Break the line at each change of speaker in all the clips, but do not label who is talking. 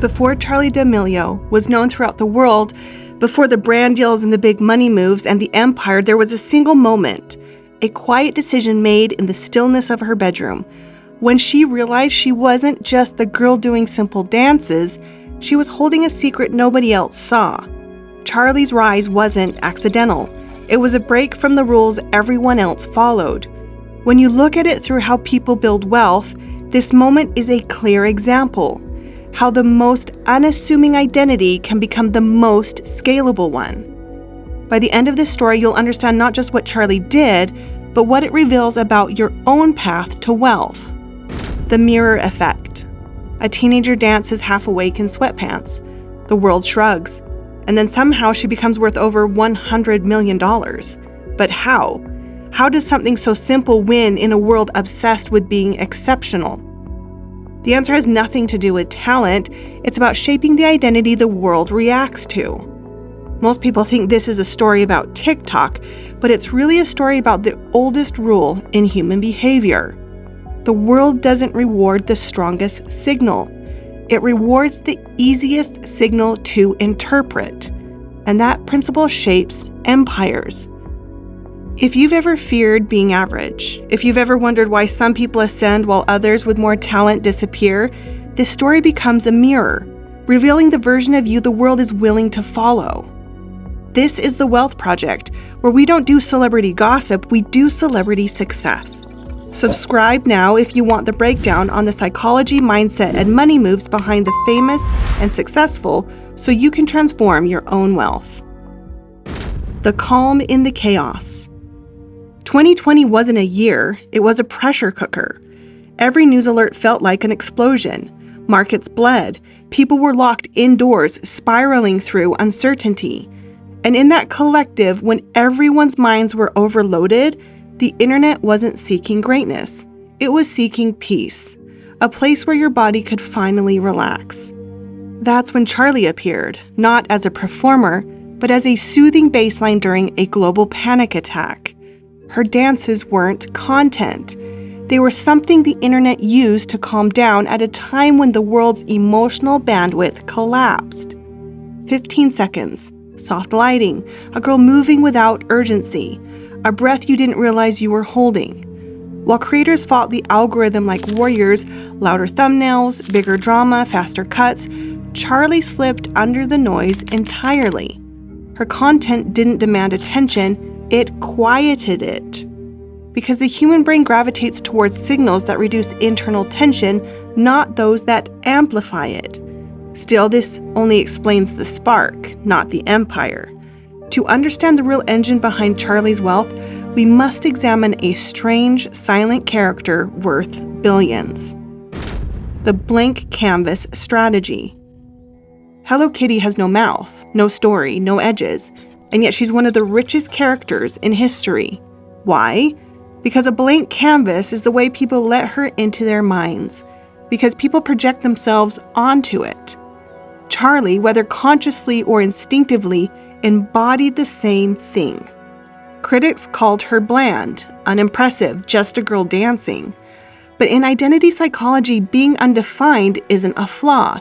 Before Charli D'Amelio was known throughout the world, before the brand deals and the big money moves and the empire, there was a single moment, a quiet decision made in the stillness of her bedroom, when she realized she wasn't just the girl doing simple dances, she was holding a secret nobody else saw. Charli's rise wasn't accidental. It was a break from the rules everyone else followed. When you look at it through how people build wealth, this moment is a clear example. How the most unassuming identity can become the most scalable one. By the end of this story, you'll understand not just what Charli did, but what it reveals about your own path to wealth. The mirror effect. A teenager dances half awake in sweatpants. The world shrugs. And then somehow she becomes worth over $100 million. But how? How does something so simple win in a world obsessed with being exceptional? The answer has nothing to do with talent. It's about shaping the identity the world reacts to. Most people think this is a story about TikTok, but it's really a story about the oldest rule in human behavior. The world doesn't reward the strongest signal. It rewards the easiest signal to interpret. And that principle shapes empires. If you've ever feared being average, if you've ever wondered why some people ascend while others with more talent disappear, this story becomes a mirror, revealing the version of you the world is willing to follow. This is The Wealth Project, where we don't do celebrity gossip, we do celebrity success. Subscribe now if you want the breakdown on the psychology, mindset, and money moves behind the famous and successful so you can transform your own wealth. The calm in the chaos. 2020 wasn't a year, it was a pressure cooker. Every news alert felt like an explosion. Markets bled. People were locked indoors, spiraling through uncertainty. And in that collective, when everyone's minds were overloaded, the internet wasn't seeking greatness. It was seeking peace, a place where your body could finally relax. That's when Charli appeared, not as a performer, but as a soothing baseline during a global panic attack. Her dances weren't content. They were something the internet used to calm down at a time when the world's emotional bandwidth collapsed. 15 seconds, soft lighting, a girl moving without urgency, a breath you didn't realize you were holding. While creators fought the algorithm like warriors, louder thumbnails, bigger drama, faster cuts, Charli slipped under the noise entirely. Her content didn't demand attention, it quieted it. Because the human brain gravitates towards signals that reduce internal tension, not those that amplify it. Still, this only explains the spark, not the empire. To understand the real engine behind Charli's wealth, we must examine a strange, silent character worth billions. The blank canvas strategy. Hello Kitty has no mouth, no story, no edges, and yet she's one of the richest characters in history. Why? Because a blank canvas is the way people let her into their minds, because people project themselves onto it. Charli, whether consciously or instinctively, embodied the same thing. Critics called her bland, unimpressive, just a girl dancing. But in identity psychology, being undefined isn't a flaw.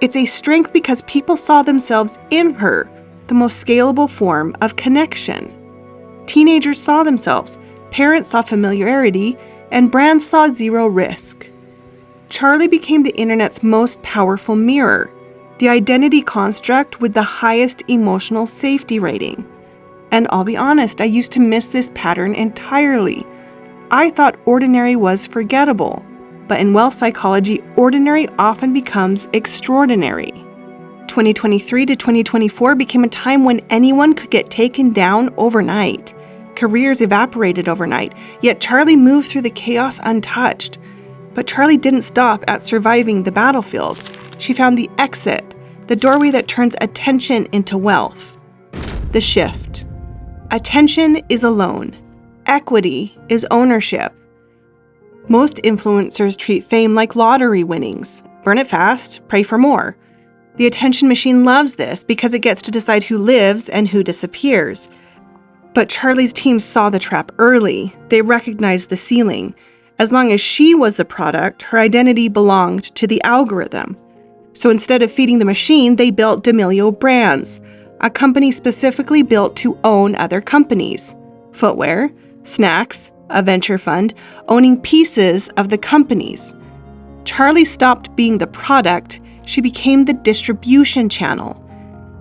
It's a strength because people saw themselves in her, the most scalable form of connection. Teenagers saw themselves, parents saw familiarity, and brands saw zero risk. Charli became the internet's most powerful mirror, the identity construct with the highest emotional safety rating. And I'll be honest, I used to miss this pattern entirely. I thought ordinary was forgettable, but in wealth psychology, ordinary often becomes extraordinary. 2023 to 2024 became a time when anyone could get taken down overnight. Careers evaporated overnight, yet Charli moved through the chaos untouched. But Charli didn't stop at surviving the battlefield. She found the exit, the doorway that turns attention into wealth. The shift. Attention is a loan. Equity is ownership. Most influencers treat fame like lottery winnings. Burn it fast, pray for more. The attention machine loves this because it gets to decide who lives and who disappears. But Charli's team saw the trap early. They recognized the ceiling. As long as she was the product, her identity belonged to the algorithm. So instead of feeding the machine, they built D'Amelio Brands, a company specifically built to own other companies. Footwear, snacks, a venture fund, owning pieces of the companies. Charli stopped being the product, she became the distribution channel.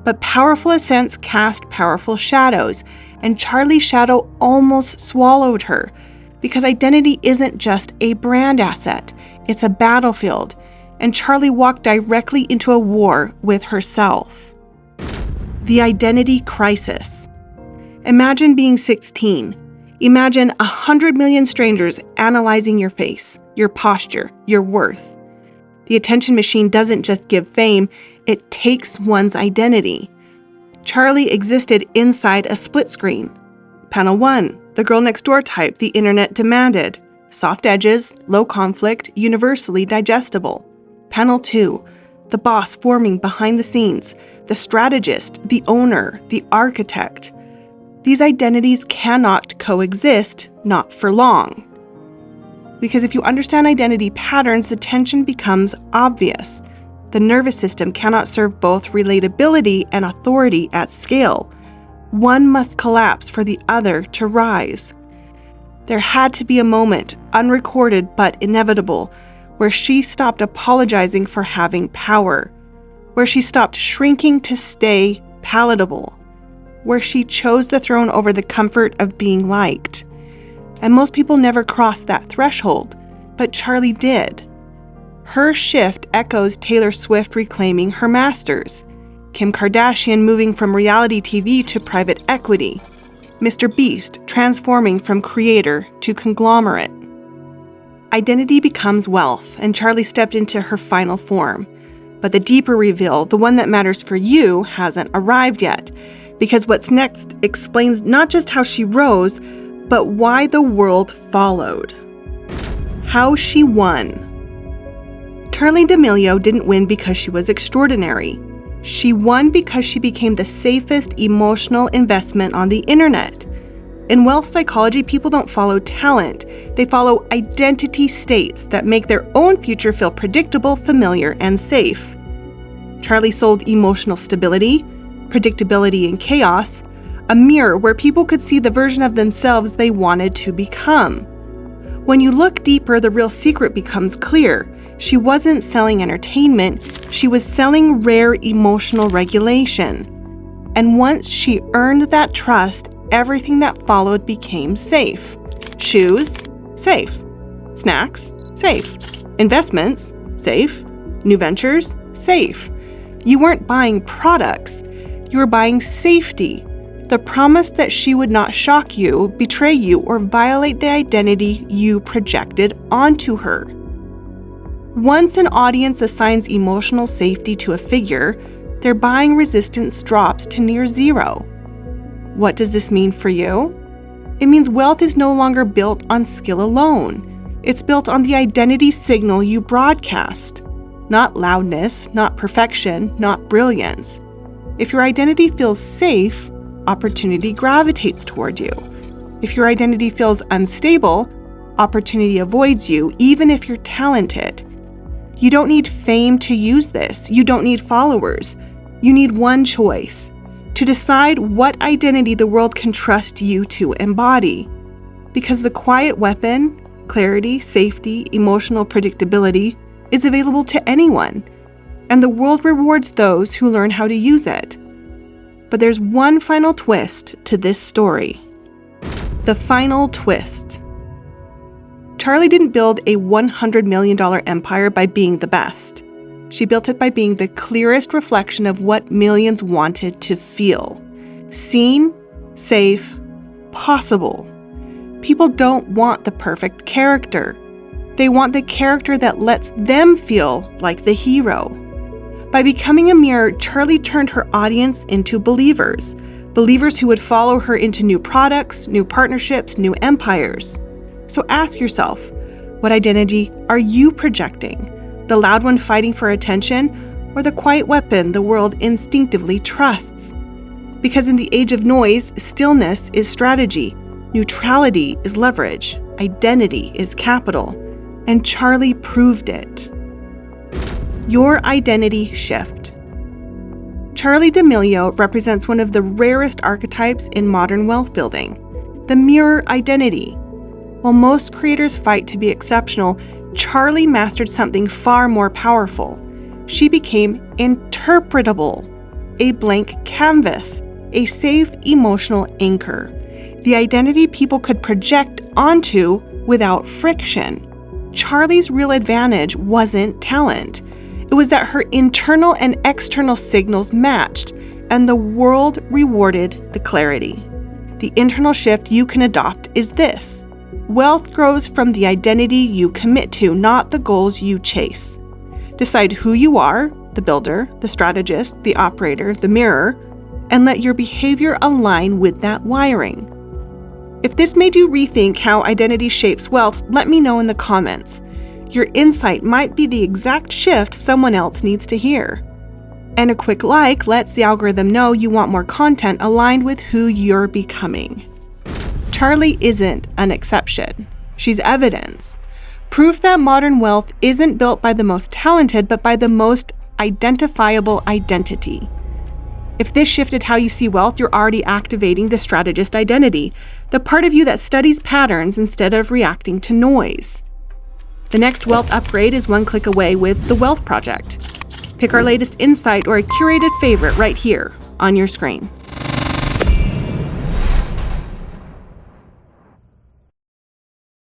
But powerful ascents cast powerful shadows, and Charli's shadow almost swallowed her, because identity isn't just a brand asset, it's a battlefield, and Charli walked directly into a war with herself. The identity crisis. Imagine being 16. Imagine 100 million strangers analyzing your face, your posture, your worth. The attention machine doesn't just give fame, it takes one's identity. Charli existed inside a split screen. Panel 1, the girl next door type the internet demanded. Soft edges, low conflict, universally digestible. Panel 2, the boss forming behind the scenes, the strategist, the owner, the architect. These identities cannot coexist, not for long. Because if you understand identity patterns, the tension becomes obvious. The nervous system cannot serve both relatability and authority at scale. One must collapse for the other to rise. There had to be a moment, unrecorded but inevitable, where she stopped apologizing for having power, where she stopped shrinking to stay palatable, where she chose the throne over the comfort of being liked. And most people never cross that threshold, but Charli did. Her shift echoes Taylor Swift reclaiming her masters, Kim Kardashian moving from reality TV to private equity, Mr. Beast transforming from creator to conglomerate. Identity becomes wealth, and Charli stepped into her final form. But the deeper reveal, the one that matters for you, hasn't arrived yet, because what's next explains not just how she rose, but why the world followed. How she won. Charli D'Amelio didn't win because she was extraordinary. She won because she became the safest emotional investment on the internet. In wealth psychology, people don't follow talent. They follow identity states that make their own future feel predictable, familiar, and safe. Charli sold emotional stability, predictability in chaos, a mirror where people could see the version of themselves they wanted to become. When you look deeper, the real secret becomes clear. She wasn't selling entertainment, she was selling rare emotional regulation. And once she earned that trust, everything that followed became safe. Shoes, safe. Snacks, safe. Investments, safe. New ventures, safe. You weren't buying products, you were buying safety. The promise that she would not shock you, betray you, or violate the identity you projected onto her. Once an audience assigns emotional safety to a figure, their buying resistance drops to near zero. What does this mean for you? It means wealth is no longer built on skill alone. It's built on the identity signal you broadcast. Not loudness, not perfection, not brilliance. If your identity feels safe, opportunity gravitates toward you. If your identity feels unstable, opportunity avoids you, even if you're talented. You don't need fame to use this. You don't need followers. You need one choice: to decide what identity the world can trust you to embody. Because the quiet weapon, clarity, safety, emotional predictability, is available to anyone, and the world rewards those who learn how to use it. But there's one final twist to this story. The final twist. Charli didn't build a $100 million empire by being the best. She built it by being the clearest reflection of what millions wanted to feel. Seen, safe, possible. People don't want the perfect character. They want the character that lets them feel like the hero. By becoming a mirror, Charli turned her audience into believers. Believers who would follow her into new products, new partnerships, new empires. So ask yourself, what identity are you projecting? The loud one fighting for attention, or the quiet weapon the world instinctively trusts? Because in the age of noise, stillness is strategy, neutrality is leverage, identity is capital, and Charli proved it. Your identity shift. Charli D'Amelio represents one of the rarest archetypes in modern wealth building, the mirror identity. While most creators fight to be exceptional, Charli mastered something far more powerful. She became interpretable, a blank canvas, a safe emotional anchor, the identity people could project onto without friction. Charli's real advantage wasn't talent. It was that her internal and external signals matched, and the world rewarded the clarity. The internal shift you can adopt is this: wealth grows from the identity you commit to, not the goals you chase. Decide who you are, the builder, the strategist, the operator, the mirror, and let your behavior align with that wiring. If this made you rethink how identity shapes wealth, let me know in the comments. Your insight might be the exact shift someone else needs to hear. And a quick like lets the algorithm know you want more content aligned with who you're becoming. Charli isn't an exception. She's evidence. Proof that modern wealth isn't built by the most talented, but by the most identifiable identity. If this shifted how you see wealth, you're already activating the strategist identity, the part of you that studies patterns instead of reacting to noise. The next wealth upgrade is one click away with the Wealth Project. Pick our latest insight or a curated favorite right here on your screen.